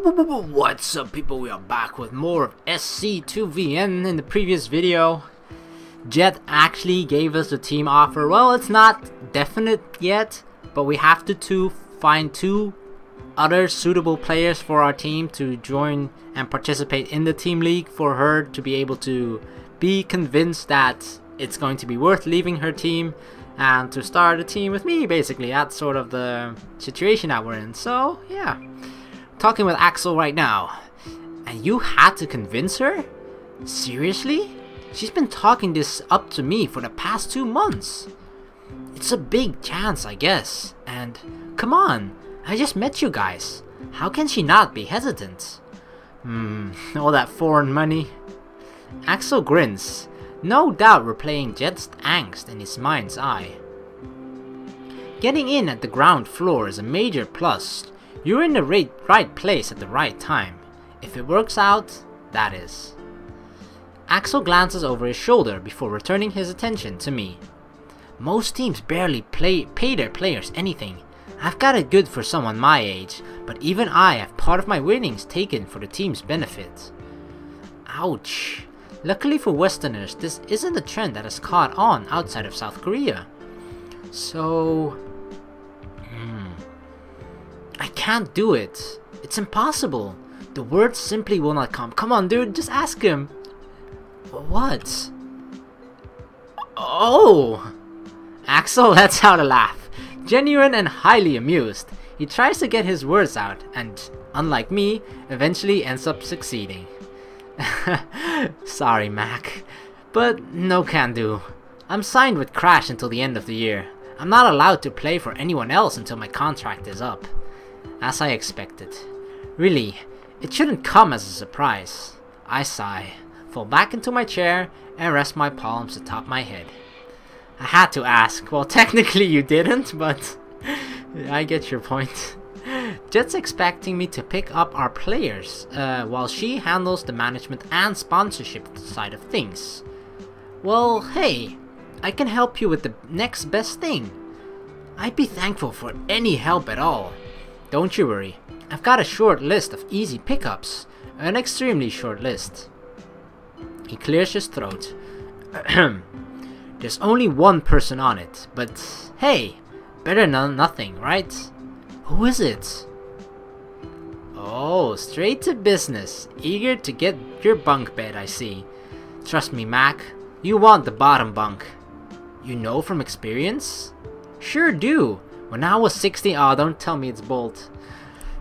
What's up, people? We are back with more of SC2VN. In the previous video, Jet actually gave us the team offer. Well, it's not definite yet, but we have to find two other suitable players for our team to join and participate in the team league for her to be able to be convinced that it's going to be worth leaving her team and to start a team with me. Basically, that's sort of the situation that we're in. So yeah, talking with Axel right now. And you had to convince her? Seriously? She's been talking this up to me for the past 2 months. It's a big chance, I guess. And come on, I just met you guys. How can she not be hesitant? All that foreign money. Axel grins, no doubt replaying Jet's angst in his mind's eye. Getting in at the ground floor is a major plus. You're in the right place at the right time. If it works out, that is. Axel glances over his shoulder before returning his attention to me. Most teams barely pay their players anything. I've got it good for someone my age, but even I have part of my winnings taken for the team's benefit. Ouch. Luckily for Westerners, this isn't a trend that has caught on outside of South Korea. So... I can't do it. It's impossible. The words simply will not come. Come on, dude, just ask him. What? Oh! Axel lets out a laugh, genuine and highly amused. He tries to get his words out and, unlike me, eventually ends up succeeding. Sorry, Mach, but no can do. I'm signed with Crash until the end of the year. I'm not allowed to play for anyone else until my contract is up. As I expected. Really, it shouldn't come as a surprise. I sigh, fall back into my chair, and rest my palms atop my head. I had to ask. Well, technically you didn't, but I get your point. Jet's expecting me to pick up our players, while she handles the management and sponsorship side of things. Well, hey, I can help you with the next best thing. I'd be thankful for any help at all. Don't you worry, I've got a short list of easy pickups, an extremely short list. He clears his throat. There's only one person on it, but hey, better than nothing, right? Who is it? Oh, straight to business, eager to get your bunk bed, I see. Trust me, Mach, you want the bottom bunk. You know from experience? Sure do. When I was 16, oh, don't tell me it's Bolt.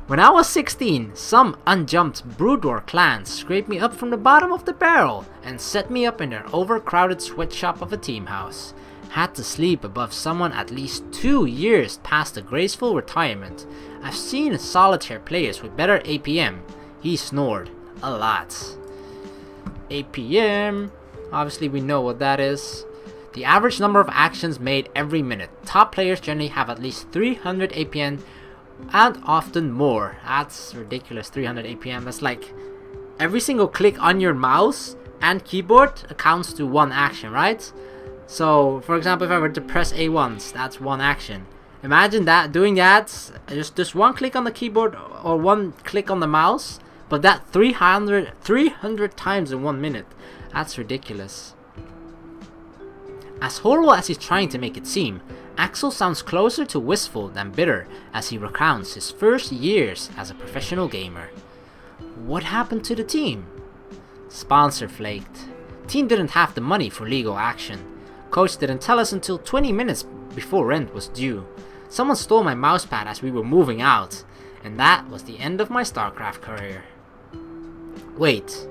When I was 16, some unjumped Broodwar clans scraped me up from the bottom of the barrel and set me up in their overcrowded sweatshop of a team house. Had to sleep above someone at least 2 years past a graceful retirement. I've seen solitaire players with better APM. He snored a lot. APM, obviously we know what that is. The average number of actions made every minute. Top players generally have at least 300 APM and often more. That's ridiculous, 300 APM. That's like every single click on your mouse and keyboard accounts to one action, right? So, for example, if I were to press A once, that's one action. Imagine that, doing that, just one click on the keyboard or one click on the mouse, but that 300 times in 1 minute. That's ridiculous. As horrible as he's trying to make it seem, Axel sounds closer to wistful than bitter as he recounts his first years as a professional gamer. What happened to the team? Sponsor flaked. Team didn't have the money for legal action. Coach didn't tell us until 20 minutes before rent was due. Someone stole my mousepad as we were moving out, and that was the end of my StarCraft career. Wait,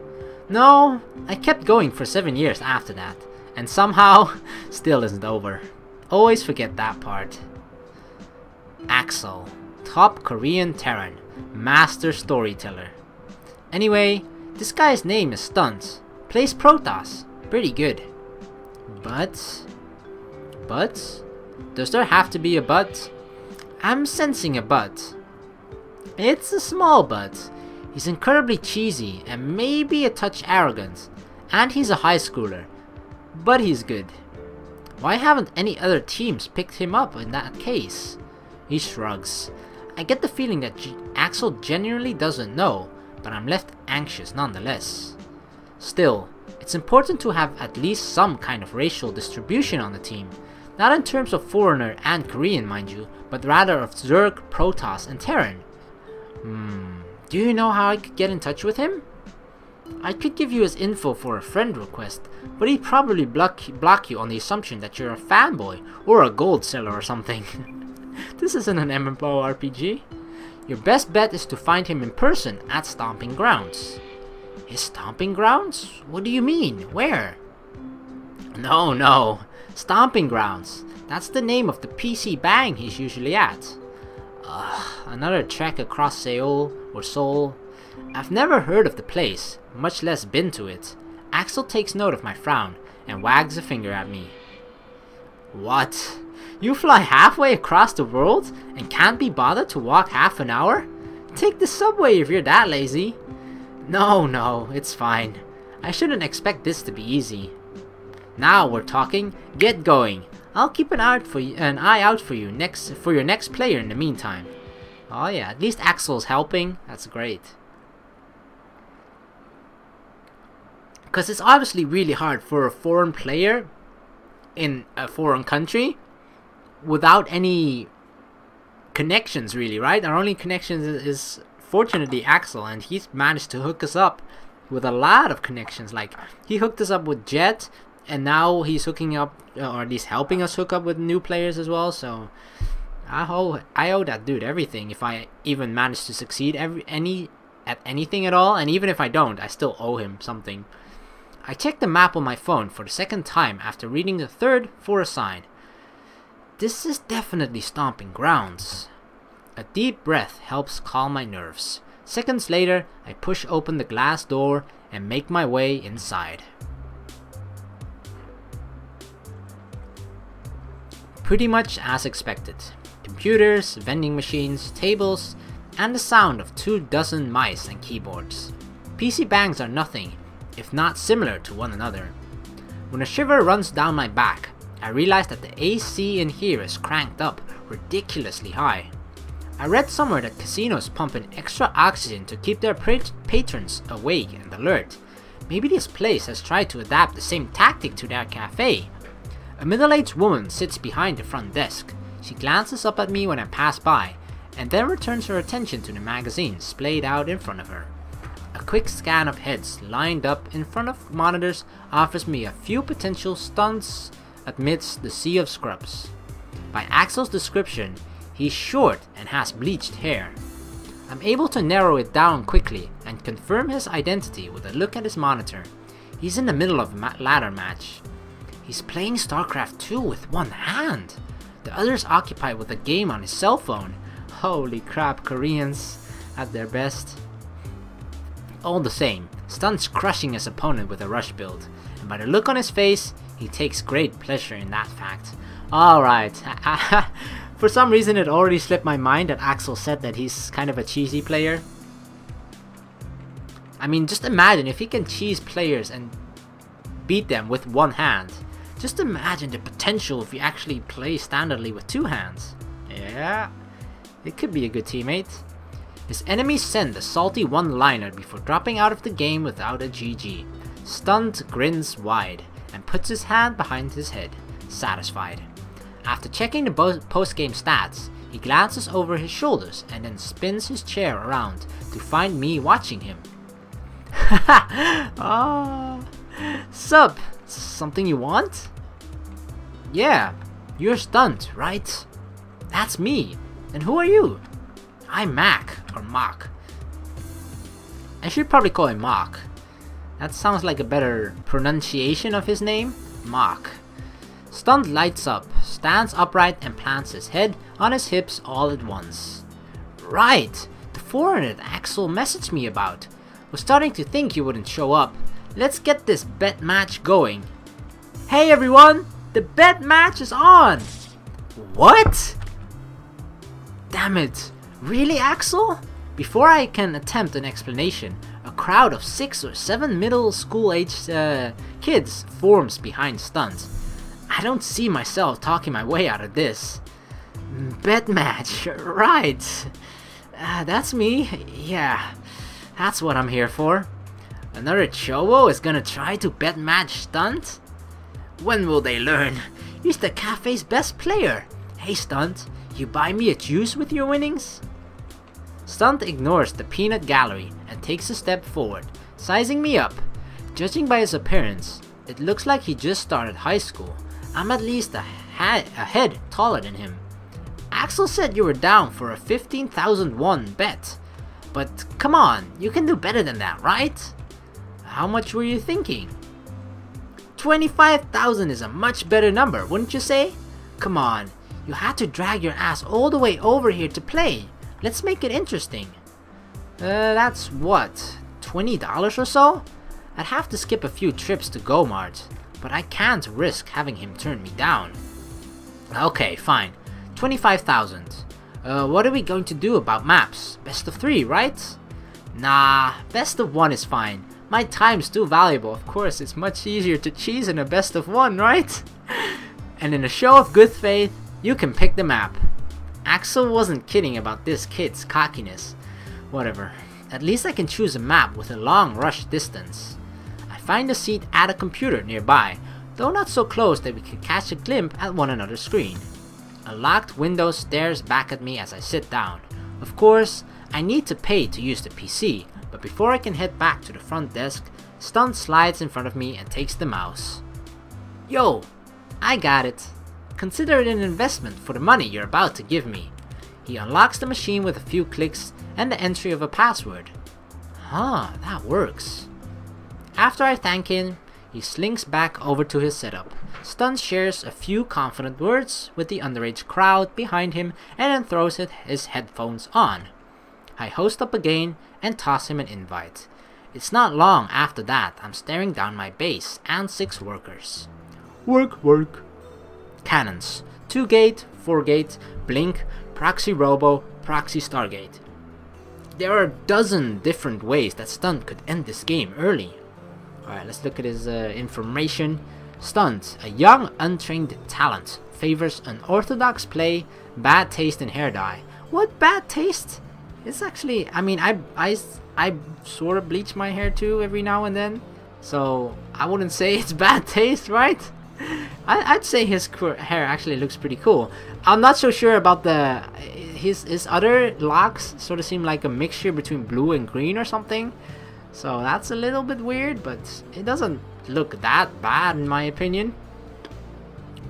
no, I kept going for 7 years after that. And somehow, still isn't over. Always forget that part. Axel, top Korean Terran, master storyteller. Anyway, this guy's name is Stunt. Plays Protoss, pretty good. But? Does there have to be a but? I'm sensing a but. It's a small but. He's incredibly cheesy and maybe a touch arrogant. And he's a high schooler. But he's good. Why haven't any other teams picked him up in that case? He shrugs. I get the feeling that Axel genuinely doesn't know, but I'm left anxious nonetheless. Still, it's important to have at least some kind of racial distribution on the team. Not in terms of foreigner and Korean, mind you, but rather of Zerg, Protoss, and Terran. Do you know how I could get in touch with him? I could give you his info for a friend request, but he'd probably block you on the assumption that you're a fanboy or a gold seller or something. This isn't an MMORPG. Your best bet is to find him in person at Stomping Grounds. His Stomping Grounds? What do you mean? Where? No. Stomping Grounds. That's the name of the PC bang he's usually at. Another trek across Seoul or Seoul. I've never heard of the place, much less been to it. Axel takes note of my frown and wags a finger at me. What? You fly halfway across the world and can't be bothered to walk half an hour? Take the subway if you're that lazy. No, it's fine. I shouldn't expect this to be easy. Now we're talking. Get going. I'll keep an eye out for you for your next player in the meantime. Oh yeah, at least Axel's helping. That's great. Because it's obviously really hard for a foreign player in a foreign country without any connections, really, right? Our only connection is fortunately Axel, and he's managed to hook us up with a lot of connections. Like, he hooked us up with Jet, and now he's hooking up, or at least helping us hook up with new players as well. So I owe that dude everything if I even manage to succeed at anything at all. And even if I don't, I still owe him something. I checked the map on my phone for the second time after reading the third for a sign. This is definitely Stomping Grounds. A deep breath helps calm my nerves. Seconds later, I push open the glass door and make my way inside. Pretty much as expected. Computers, vending machines, tables, and the sound of 24 mice and keyboards. PC bangs are nothing if not similar to one another. When a shiver runs down my back, I realize that the AC in here is cranked up ridiculously high. I read somewhere that casinos pump in extra oxygen to keep their patrons awake and alert. Maybe this place has tried to adapt the same tactic to their cafe. A middle-aged woman sits behind the front desk. She glances up at me when I pass by, and then returns her attention to the magazines splayed out in front of her. A quick scan of heads lined up in front of monitors offers me a few potential stunts amidst the sea of scrubs. By Axel's description, he's short and has bleached hair. I'm able to narrow it down quickly and confirm his identity with a look at his monitor. He's in the middle of a ladder match. He's playing StarCraft 2 with one hand. The other's occupied with a game on his cell phone. Holy crap, Koreans at their best. All the same, Stun's crushing his opponent with a rush build, and by the look on his face, he takes great pleasure in that fact. Alright, for some reason it already slipped my mind that Axel said that he's kind of a cheesy player. I mean, just imagine if he can cheese players and beat them with one hand. Just imagine the potential if you actually play standardly with two hands. Yeah, it could be a good teammate. His enemies send a salty one-liner before dropping out of the game without a GG. Stunned grins wide and puts his hand behind his head, satisfied. After checking the post-game stats, he glances over his shoulders and then spins his chair around to find me watching him. Oh, sup? Something you want? Yeah, you're stunned, right? That's me. And who are you? I'm Mach, or Mach. I should probably call him Mach. That sounds like a better pronunciation of his name. Mach. Stunned lights up, stands upright and plants his head on his hips all at once. Right, the foreigner that Axel messaged me about. Was starting to think you wouldn't show up. Let's get this bet match going. Hey everyone, the bet match is on! What? Damn it. Really, Axel? Before I can attempt an explanation, a crowd of 6 or 7 middle school aged kids forms behind Stunt. I don't see myself talking my way out of this. Bet match, right. That's me. Yeah, that's what I'm here for. Another Chobo is gonna try to bet match Stunt? When will they learn? He's the cafe's best player. Hey Stunt, you buy me a juice with your winnings? Stunt ignores the peanut gallery and takes a step forward, sizing me up. Judging by his appearance, it looks like he just started high school. I'm at least a head taller than him. Axel said you were down for a 15,000 won bet. But come on, you can do better than that, right? How much were you thinking? 25,000 is a much better number, wouldn't you say? Come on, you had to drag your ass all the way over here to play. Let's make it interesting. That's what, $20 or so? I'd have to skip a few trips to Go-Mart, but I can't risk having him turn me down. Okay, fine. 25,000. What are we going to do about maps? Best of 3, right? Nah, best of 1 is fine. My time's too valuable. Of course, it's much easier to cheese in a best of 1, right? And in a show of good faith, you can pick the map. Axel wasn't kidding about this kid's cockiness. Whatever. At least I can choose a map with a long rush distance. I find a seat at a computer nearby, though not so close that we can catch a glimpse at one another's screen. A locked window stares back at me as I sit down. Of course, I need to pay to use the PC, but before I can head back to the front desk, Stunt slides in front of me and takes the mouse. Yo, I got it. Consider it an investment for the money you're about to give me. He unlocks the machine with a few clicks and the entry of a password. Huh, that works. After I thank him, he slinks back over to his setup. Stunt shares a few confident words with the underage crowd behind him and then throws his headphones on. I host up again and toss him an invite. It's not long after that I'm staring down my base and 6 workers. Work. Cannons. 2-gate, 4-gate, blink, proxy robo, proxy stargate. There are a dozen different ways that Stunt could end this game early. Alright, let's look at his information. Stunt, a young untrained talent, favors unorthodox play, bad taste in hair dye. What bad taste? It's actually, I mean, I sort of bleach my hair too every now and then, so I wouldn't say it's bad taste, right? I'd say his hair actually looks pretty cool. I'm not so sure about his other locks. Sort of seem like a mixture between blue and green or something. So that's a little bit weird, but it doesn't look that bad in my opinion.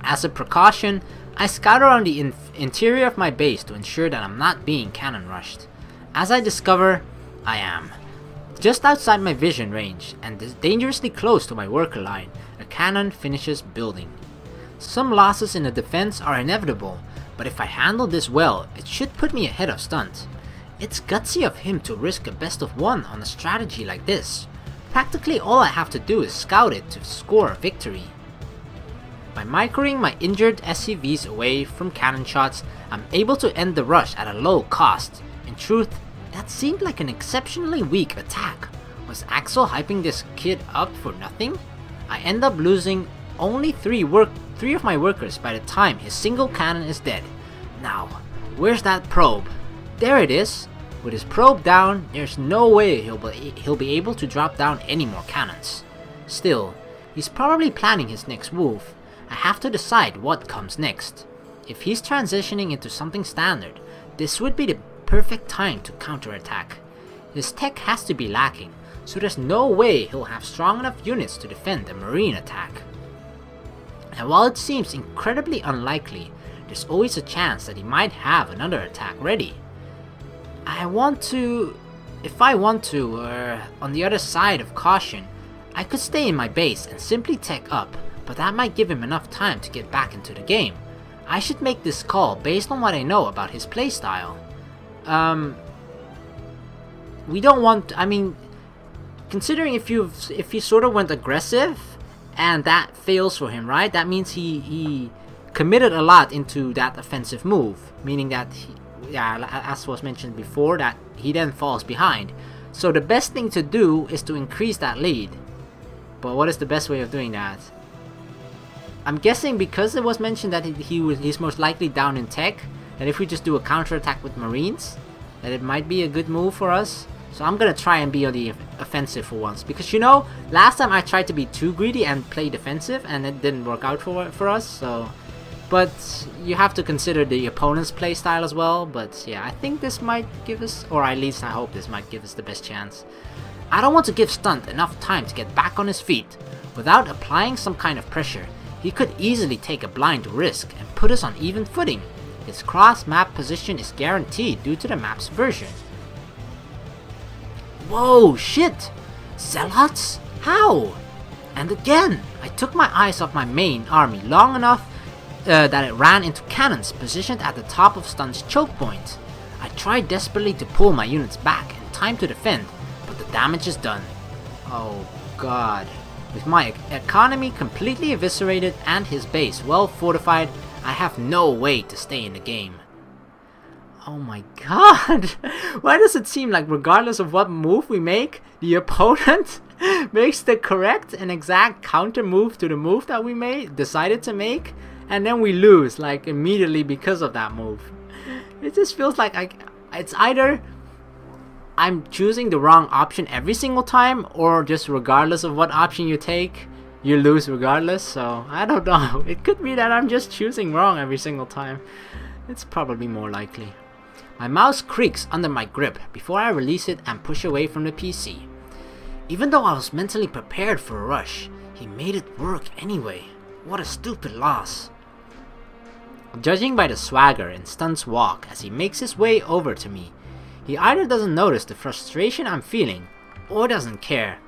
As a precaution, I scout around the interior of my base to ensure that I'm not being cannon rushed. As I discover, I am. Just outside my vision range and dangerously close to my worker line, a cannon finishes building. Some losses in the defense are inevitable, but if I handle this well, it should put me ahead of Stunt. It's gutsy of him to risk a best of 1 on a strategy like this. Practically all I have to do is scout it to score a victory. By microing my injured SCVs away from cannon shots, I'm able to end the rush at a low cost. In truth, that seemed like an exceptionally weak attack. Was Axel hyping this kid up for nothing? I end up losing only 3 of my workers by the time his single cannon is dead. Now, where's that probe? There it is. With his probe down, there's no way he'll be able to drop down any more cannons. Still, he's probably planning his next move. I have to decide what comes next. If he's transitioning into something standard, this would be the perfect time to counterattack. His tech has to be lacking, so there's no way he'll have strong enough units to defend a marine attack. And while it seems incredibly unlikely, there's always a chance that he might have another attack ready. If I want to, on the other side of caution, I could stay in my base and simply tech up, but that might give him enough time to get back into the game. I should make this call based on what I know about his playstyle. We don't want, I mean, considering if he sort of went aggressive and that fails for him, right? That means he committed a lot into that offensive move, meaning that as was mentioned before, that he then falls behind. So the best thing to do is to increase that lead. But what is the best way of doing that? I'm guessing because it was mentioned that he's most likely down in tech, that if we just do a counterattack with Marines, that it might be a good move for us. So I'm gonna try and be on the offensive for once, because you know, last time I tried to be too greedy and play defensive and it didn't work out for us. So, but you have to consider the opponent's play style as well. But yeah, I think this might give us, or at least I hope this might give us the best chance. I don't want to give Stunt enough time to get back on his feet. Without applying some kind of pressure, he could easily take a blind risk and put us on even footing. His cross-map position is guaranteed due to the map's version. Whoa, shit! Zealots? How? And again, I took my eyes off my main army long enough that it ran into cannons positioned at the top of Stunt's choke point. I tried desperately to pull my units back in time to defend, but the damage is done. Oh god. With my economy completely eviscerated and his base well fortified, I have no way to stay in the game. Oh my god! Why does it seem like regardless of what move we make, the opponent makes the correct and exact counter move to the move that we decided to make, and then we lose like immediately because of that move? It just feels like it's either I'm choosing the wrong option every single time, or just regardless of what option you take, you lose regardless. So I don't know. It could be that I'm just choosing wrong every single time. It's probably more likely. My mouse creaks under my grip before I release it and push away from the PC. Even though I was mentally prepared for a rush, he made it work anyway. What a stupid loss. Judging by the swagger in Stunt's walk as he makes his way over to me, he either doesn't notice the frustration I'm feeling, or doesn't care.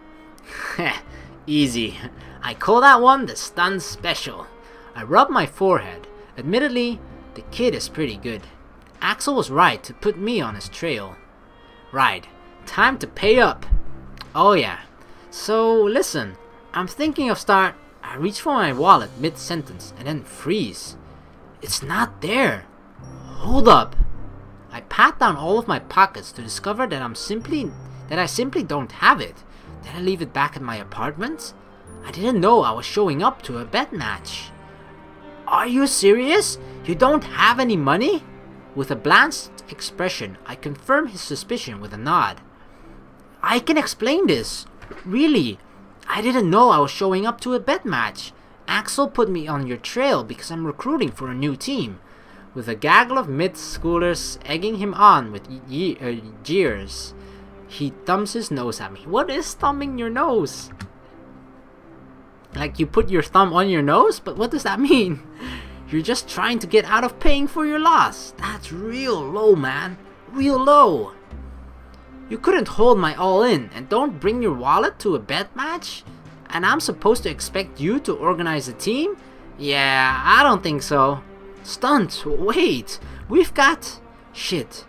Heh, easy. I call that one the Stun Special. I rub my forehead. Admittedly, the kid is pretty good. Axel was right to put me on his trail. Right, time to pay up. Oh yeah, so listen, I'm thinking of I reach for my wallet mid-sentence and then freeze. It's not there. Hold up. I pat down all of my pockets to discover that I simply don't have it. Did I leave it back at my apartment? I didn't know I was showing up to a bet match. Are you serious? You don't have any money? With a blanched expression, I confirm his suspicion with a nod. I can explain this. Really, I didn't know I was showing up to a bet match. Axel put me on your trail because I'm recruiting for a new team. With a gaggle of mid-schoolers egging him on with jeers, he thumbs his nose at me. What is thumbing your nose? Like you put your thumb on your nose? But what does that mean? You're just trying to get out of paying for your loss. That's real low, man. Real low. You couldn't hold my all-in and don't bring your wallet to a bet match? And I'm supposed to expect you to organize a team? Yeah, I don't think so. Stunt, wait. We've got... Shit.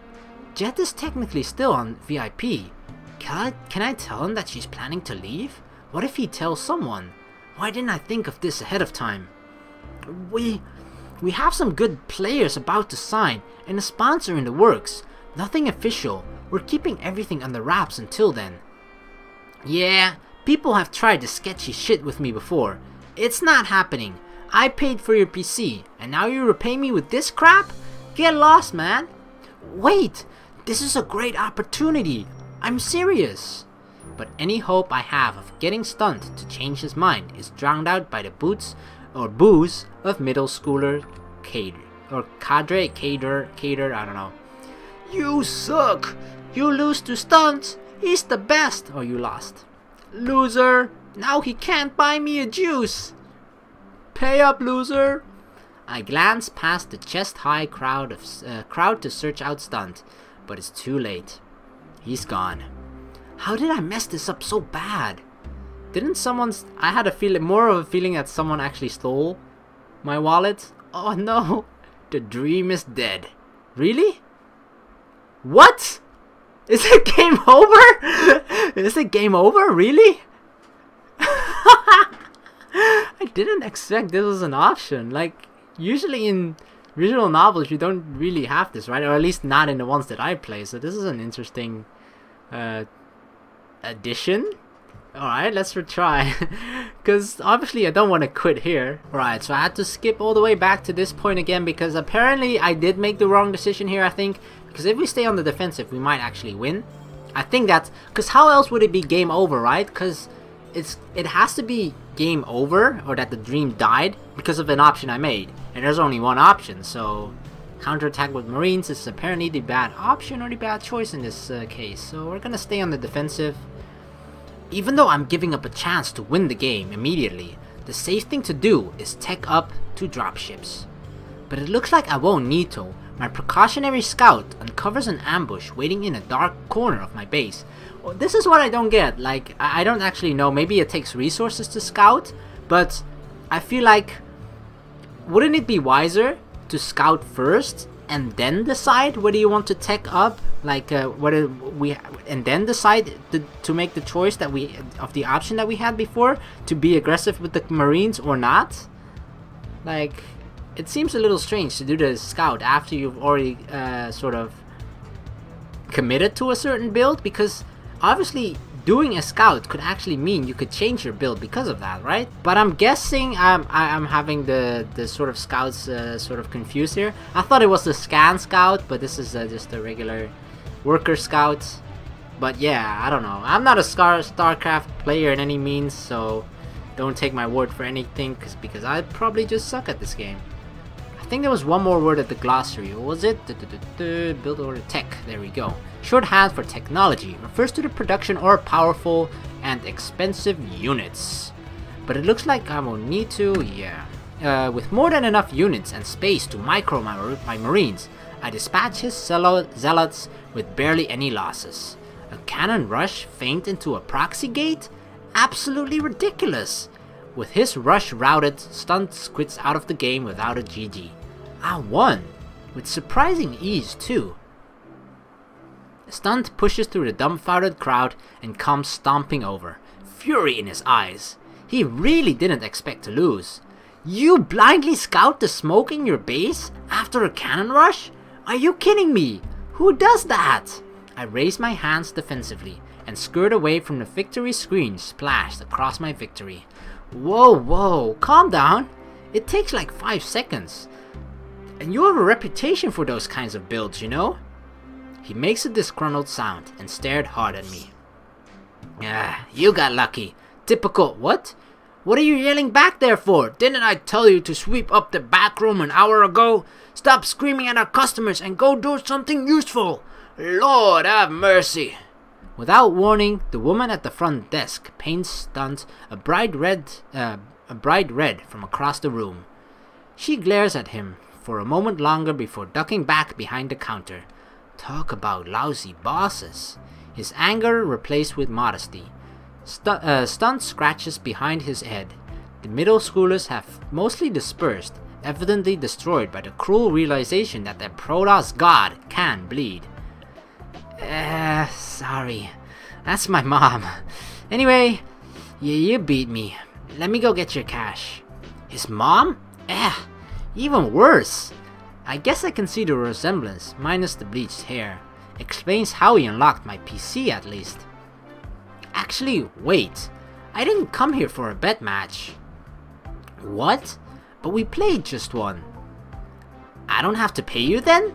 Jet is technically still on VIP. Can I tell him that she's planning to leave? What if he tells someone? Why didn't I think of this ahead of time? We have some good players about to sign and a sponsor in the works. Nothing official. We're keeping everything under wraps until then. Yeah, people have tried this sketchy shit with me before. It's not happening. I paid for your PC, and now you repay me with this crap? Get lost, man. Wait, this is a great opportunity. I'm serious. But any hope I have of getting Stunt to change his mind is drowned out by the booze of middle schooler cadre, I don't know. You suck. You lose to Stunt. He's the best. Oh, you lost. Loser. Now he can't buy me a juice. Pay up, loser. I glance past the chest-high crowd to search out Stunt, but it's too late. He's gone. How did I mess this up so bad? Didn't someone... I had more of a feeling that someone actually stole my wallet. Oh no. The dream is dead. Really? What? Is it game over? Is it game over? Really? I didn't expect this was an option. Like, usually in visual novels you don't really have this, right? Or at least not in the ones that I play. So this is an interesting addition Alright, let's retry. Because obviously I don't want to quit here. Alright, so I had to skip all the way back to this point again because apparently I did make the wrong decision here, I think. Because if we stay on the defensive, we might actually win. I think that's... Because how else would it be game over, right? Because it has to be game over or that the dream died because of an option I made. And there's only one option, so... Counterattack with Marines is apparently the bad option or the bad choice in this case. So we're gonna stay on the defensive. Even though I'm giving up a chance to win the game immediately, the safe thing to do is tech up to dropships. But it looks like I won't need to. My precautionary scout uncovers an ambush waiting in a dark corner of my base. Well, this is what I don't get. Like, I don't actually know. Maybe it takes resources to scout, but I feel like, wouldn't it be wiser to scout first and then decide whether you want to tech up? Like whether we and then decide to make the choice that we of the option that we had before to be aggressive with the Marines or not. Like, it seems a little strange to do the scout after you've already sort of committed to a certain build, because obviously doing a scout could actually mean you could change your build because of that, right? But I'm guessing I'm having the sort of scouts sort of confused here. I thought it was the scan scout, but this is just a regular worker scout. But yeah, I don't know. I'm not a StarCraft player in any means, so don't take my word for anything, because I probably just suck at this game. I think there was one more word at the glossary. What was it? Build order tech. There we go. Shorthand for technology refers to the production or powerful and expensive units. But it looks like I will need to, yeah. With more than enough units and space to micro my Marines, I dispatch his zealots with barely any losses. A cannon rush feint into a proxy gate? Absolutely ridiculous! With his rush routed, Stunt quits out of the game without a GG. I won! With surprising ease too. Stunt pushes through the dumbfounded crowd and comes stomping over, fury in his eyes. He really didn't expect to lose. You blindly scout the smoke in your base after a cannon rush? Are you kidding me? Who does that? I raise my hands defensively and skirt away from the victory screen splashed across my victory. Whoa, calm down. It takes like 5 seconds. And you have a reputation for those kinds of builds, you know? He makes a disgruntled sound and stared hard at me. You got lucky. Typical. What? What are you yelling back there for? Didn't I tell you to sweep up the back room an hour ago? Stop screaming at our customers and go do something useful. Lord have mercy. Without warning, the woman at the front desk paints Stunt a bright red from across the room. She glares at him for a moment longer before ducking back behind the counter. Talk about lousy bosses. His anger replaced with modesty. Stunt scratches behind his head. The middle schoolers have mostly dispersed, evidently destroyed by the cruel realization that their Protoss god can bleed. Sorry. That's my mom. Anyway, you beat me. Let me go get your cash. His mom? Even worse. I guess I can see the resemblance, minus the bleached hair. Explains how he unlocked my PC at least. Actually, wait. I didn't come here for a bet match. What? But we played just one. I don't have to pay you then?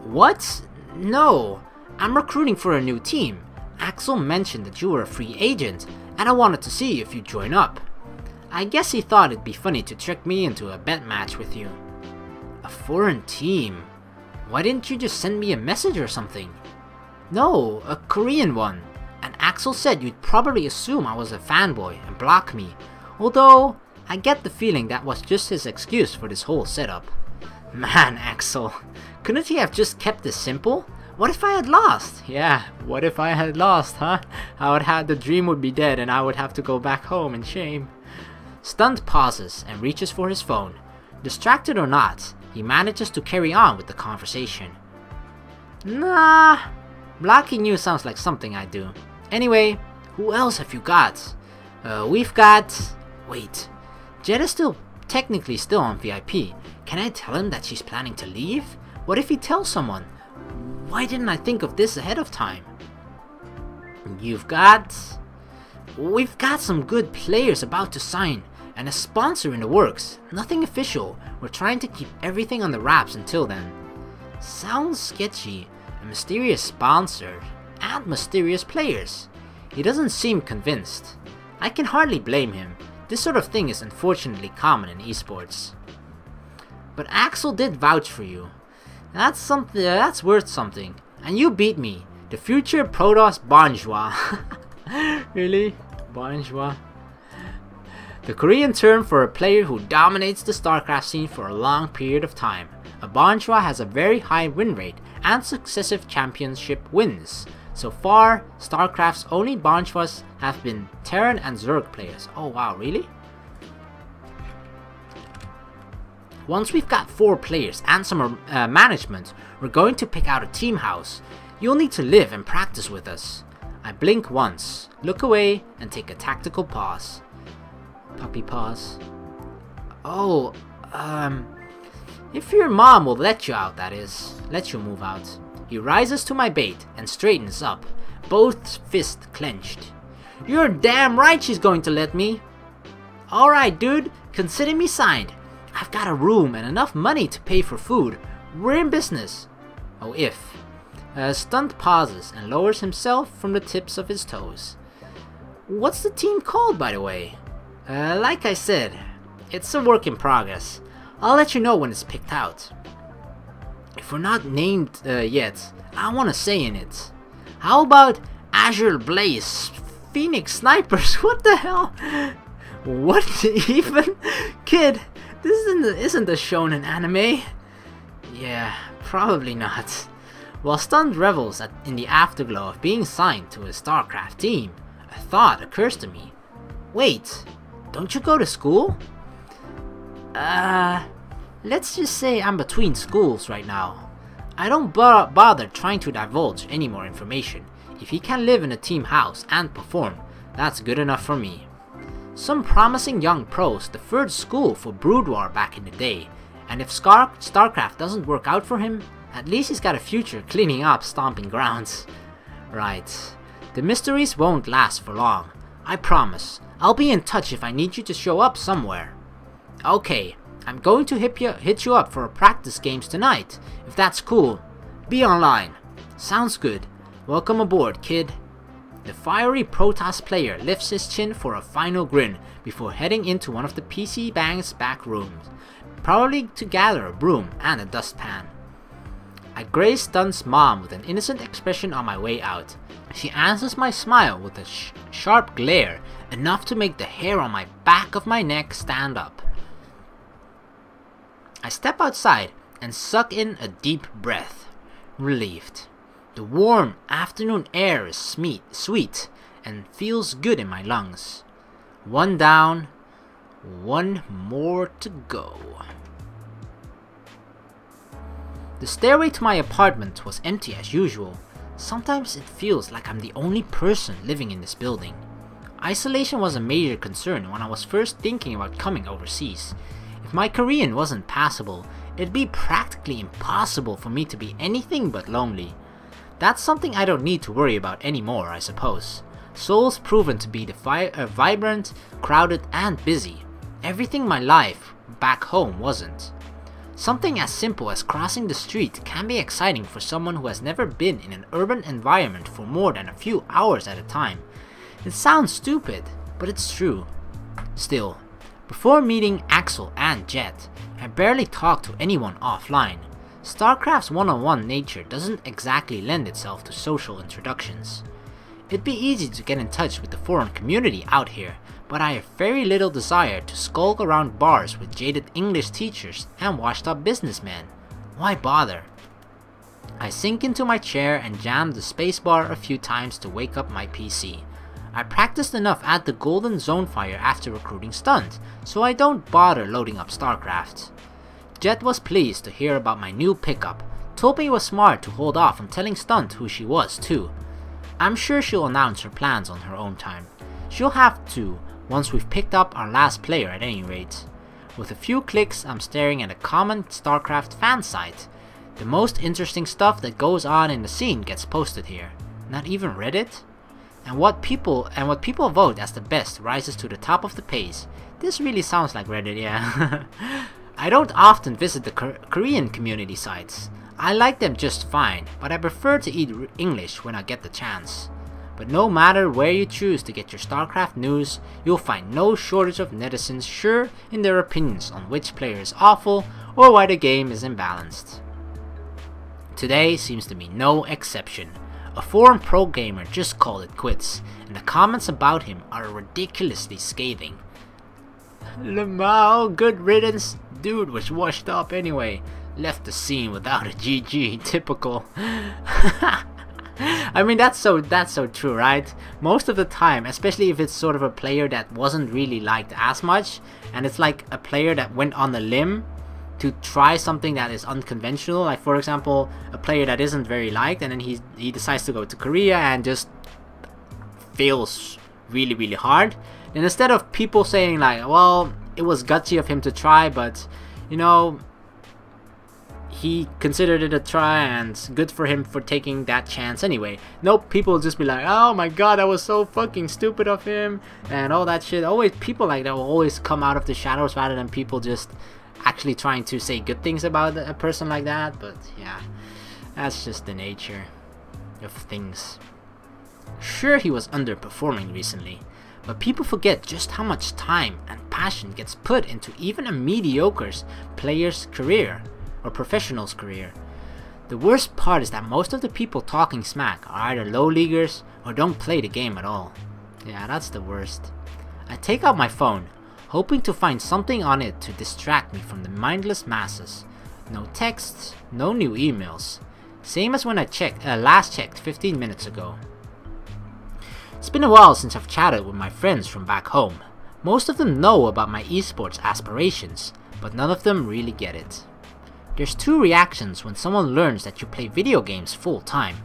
What? No. I'm recruiting for a new team. Axel mentioned that you were a free agent, and I wanted to see if you'd join up. I guess he thought it'd be funny to trick me into a bet match with you. A foreign team? Why didn't you just send me a message or something? No, a Korean one. And Axel said you'd probably assume I was a fanboy and block me. Although, I get the feeling that was just his excuse for this whole setup. Man, Axel, couldn't he have just kept this simple? What if I had lost? Yeah, what if I had lost, huh? The dream would be dead and I would have to go back home in shame. Stunt pauses and reaches for his phone. Distracted or not, he manages to carry on with the conversation. Nah, blocking you sounds like something I do. Anyway, who else have you got? We've got... Wait, Jet is technically still on VIP. Can I tell him that she's planning to leave? What if he tells someone? Why didn't I think of this ahead of time? You've got... We've got some good players about to sign, and a sponsor in the works. Nothing official. We're trying to keep everything on the wraps until then. Sounds sketchy. A mysterious sponsor and mysterious players. He doesn't seem convinced. I can hardly blame him. This sort of thing is unfortunately common in esports. But Axel did vouch for you. That's something. That's worth something. And you beat me. The future Protoss Bonjour. Really? Bonjour? The Korean term for a player who dominates the StarCraft scene for a long period of time. A Bonjour has a very high win rate and successive championship wins. So far, StarCraft's only Bonjours have been Terran and Zerg players. Oh wow, really? Once we've got 4 players and some management, we're going to pick out a team house. You'll need to live and practice with us. I blink once, look away, and take a tactical pause. Puppy pause. Oh, if your mom will let you out, that is. Let you move out. He rises to my bait and straightens up, both fists clenched. You're damn right she's going to let me. Alright dude, consider me signed. I've got a room and enough money to pay for food. We're in business. Oh, if. Stunt pauses and lowers himself from the tips of his toes. What's the team called, by the way? Like I said, it's a work in progress. I'll let you know when it's picked out. If we're not named yet, I want to say in it. How about Azure Blaze, Phoenix Snipers? What the hell? What even? Kid, this isn't a shonen anime. Yeah, probably not. While Stunned revels in the afterglow of being signed to a StarCraft team, a thought occurs to me. Wait, don't you go to school? Let's just say I'm between schools right now. I don't bother trying to divulge any more information. If he can live in a team house and perform, that's good enough for me. Some promising young pros deferred school for Brood War back in the day, and if StarCraft doesn't work out for him, at least he's got a future cleaning up stomping grounds. Right. The mysteries won't last for long. I promise. I'll be in touch if I need you to show up somewhere. Okay, I'm going to hit you up for a practice games tonight. If that's cool, be online. Sounds good. Welcome aboard, kid. The fiery Protoss player lifts his chin for a final grin before heading into one of the PC Bang's back rooms, probably to gather a broom and a dustpan. I graze Stunn's mom with an innocent expression on my way out. She answers my smile with a sharp glare, enough to make the hair on my back of my neck stand up. I step outside and suck in a deep breath, relieved. The warm afternoon air is sweet and feels good in my lungs. One down, one more to go. The stairway to my apartment was empty as usual. Sometimes it feels like I'm the only person living in this building. Isolation was a major concern when I was first thinking about coming overseas. If my Korean wasn't passable, it'd be practically impossible for me to be anything but lonely. That's something I don't need to worry about anymore, I suppose. Seoul's proven to be vibrant, crowded, and busy. Everything my life back home wasn't. Something as simple as crossing the street can be exciting for someone who has never been in an urban environment for more than a few hours at a time. It sounds stupid, but it's true. Still, before meeting Axel and Jet, I barely talked to anyone offline. StarCraft's one-on-one nature doesn't exactly lend itself to social introductions. It'd be easy to get in touch with the foreign community out here, but I have very little desire to skulk around bars with jaded English teachers and washed up businessmen. Why bother? I sink into my chair and jam the spacebar a few times to wake up my PC. I practiced enough at the Golden Zonefire after recruiting Stunt, so I don't bother loading up StarCraft. Jet was pleased to hear about my new pickup, told me it was smart to hold off on telling Stunt who she was too. I'm sure she'll announce her plans on her own time. She'll have to, once we've picked up our last player at any rate. With a few clicks, I'm staring at a common StarCraft fan site. The most interesting stuff that goes on in the scene gets posted here. Not even Reddit? and what people vote as the best rises to the top of the page. This really sounds like Reddit, yeah. I don't often visit the Korean community sites. I like them just fine, but I prefer to eat English when I get the chance. But no matter where you choose to get your StarCraft news, you'll find no shortage of netizens sure in their opinions on which player is awful or why the game is imbalanced. Today seems to be no exception. A foreign pro gamer just called it quits, and the comments about him are ridiculously scathing. Lamau, good riddance, dude was washed up anyway. Left the scene without a GG, typical. I mean, that's so true, right? Most of the time, especially if it's sort of a player that wasn't really liked as much, and it's like a player that went on a limb to try something that is unconventional, like for example, a player that isn't very liked, and then he decides to go to Korea and just fails really hard. And instead of people saying like, well, it was gutsy of him to try, but you know, he considered it a try and good for him for taking that chance anyway. Nope, people will just be like, oh my god, that was so fucking stupid of him and all that shit. Always people like that will always come out of the shadows rather than people just actually trying to say good things about a person like that. But yeah, that's just the nature of things. Sure, he was underperforming recently, but people forget just how much time and passion gets put into even a mediocre player's career or professional's career. The worst part is that most of the people talking smack are either low leaguers or don't play the game at all. Yeah, that's the worst. I take out my phone, hoping to find something on it to distract me from the mindless masses. No texts, no new emails. Same as when I last checked 15 minutes ago. It's been a while since I've chatted with my friends from back home. Most of them know about my esports aspirations, but none of them really get it. There's two reactions when someone learns that you play video games full time.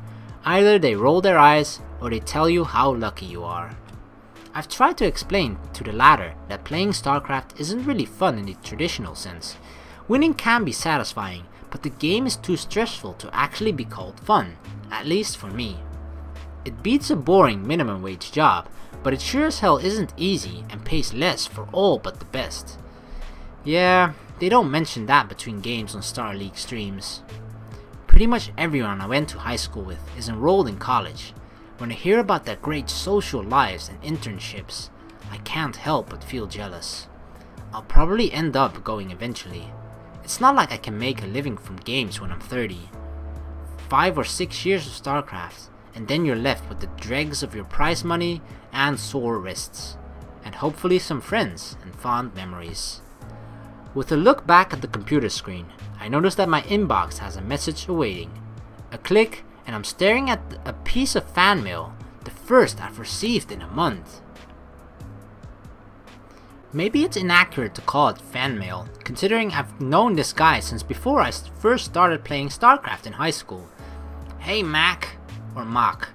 Either they roll their eyes or they tell you how lucky you are. I've tried to explain to the latter that playing StarCraft isn't really fun in the traditional sense. Winning can be satisfying, but the game is too stressful to actually be called fun, at least for me. It beats a boring minimum wage job, but it sure as hell isn't easy and pays less for all but the best. Yeah, they don't mention that between games on Star League streams. Pretty much everyone I went to high school with is enrolled in college. When I hear about their great social lives and internships, I can't help but feel jealous. I'll probably end up going eventually. It's not like I can make a living from games when I'm 30. 5 or 6 years of StarCraft, and then you're left with the dregs of your prize money and sore wrists, and hopefully some friends and fond memories. With a look back at the computer screen, I notice that my inbox has a message awaiting. A click and I'm staring at a piece of fan mail, the first I've received in a month. Maybe it's inaccurate to call it fan mail, considering I've known this guy since before I first started playing StarCraft in high school. Hey Mach, or Mach.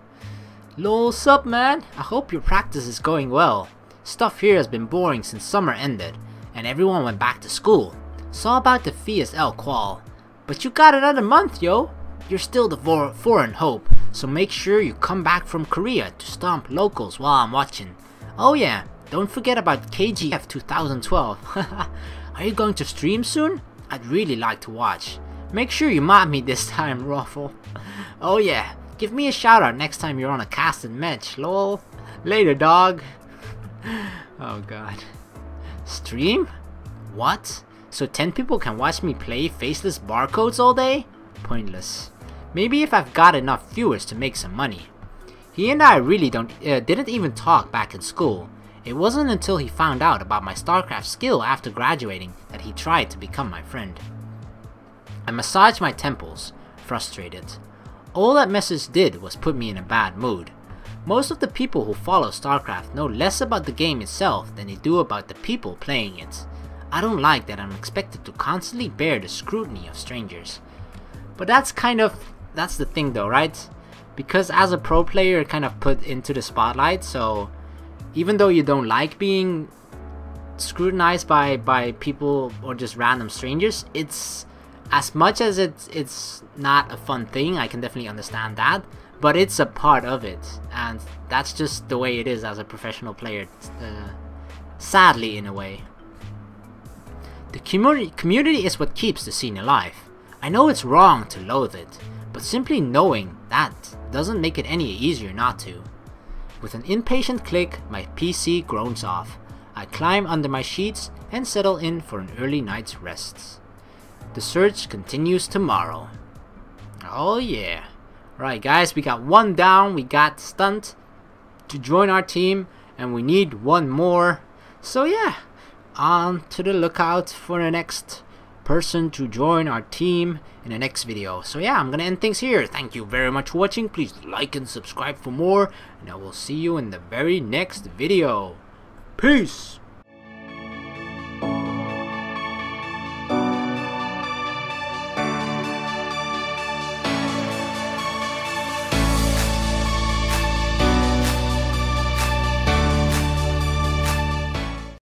Lol, sup man, I hope your practice is going well. Stuff here has been boring since summer ended, and everyone went back to school. Saw about the VSL qual. But you got another month, yo! You're still the foreign hope, so make sure you come back from Korea to stomp locals while I'm watching. Oh yeah, don't forget about KGF 2012. Are you going to stream soon? I'd really like to watch. Make sure you mod me this time, Ruffle. Oh yeah, give me a shout out next time you're on a casted match, lol. Later, dog. Oh god. Stream? What? So 10 people can watch me play faceless barcodes all day? Pointless. Maybe if I've got enough viewers to make some money. He and I really didn't even talk back in school. It wasn't until he found out about my StarCraft skill after graduating that he tried to become my friend. I massaged my temples, frustrated. All that message did was put me in a bad mood. Most of the people who follow StarCraft know less about the game itself than they do about the people playing it. I don't like that I'm expected to constantly bear the scrutiny of strangers. But that's the thing though, right? Because as a pro player you're kind of put into the spotlight, so even though you don't like being scrutinized by people or just random strangers, it's as much as it's not a fun thing. I can definitely understand that, but it's a part of it, and that's just the way it is as a professional player, sadly in a way. The community is what keeps the scene alive. I know it's wrong to loathe it, but simply knowing that doesn't make it any easier not to. With an impatient click, my PC groans off. I climb under my sheets and settle in for an early night's rest. The search continues tomorrow. Oh yeah. Right guys, we got one down, we got Stunt to join our team, and we need one more. So yeah, on to the lookout for the next person to join our team in the next video. So yeah, I'm gonna end things here. Thank you very much for watching. Please like and subscribe for more, and I will see you in the very next video. Peace!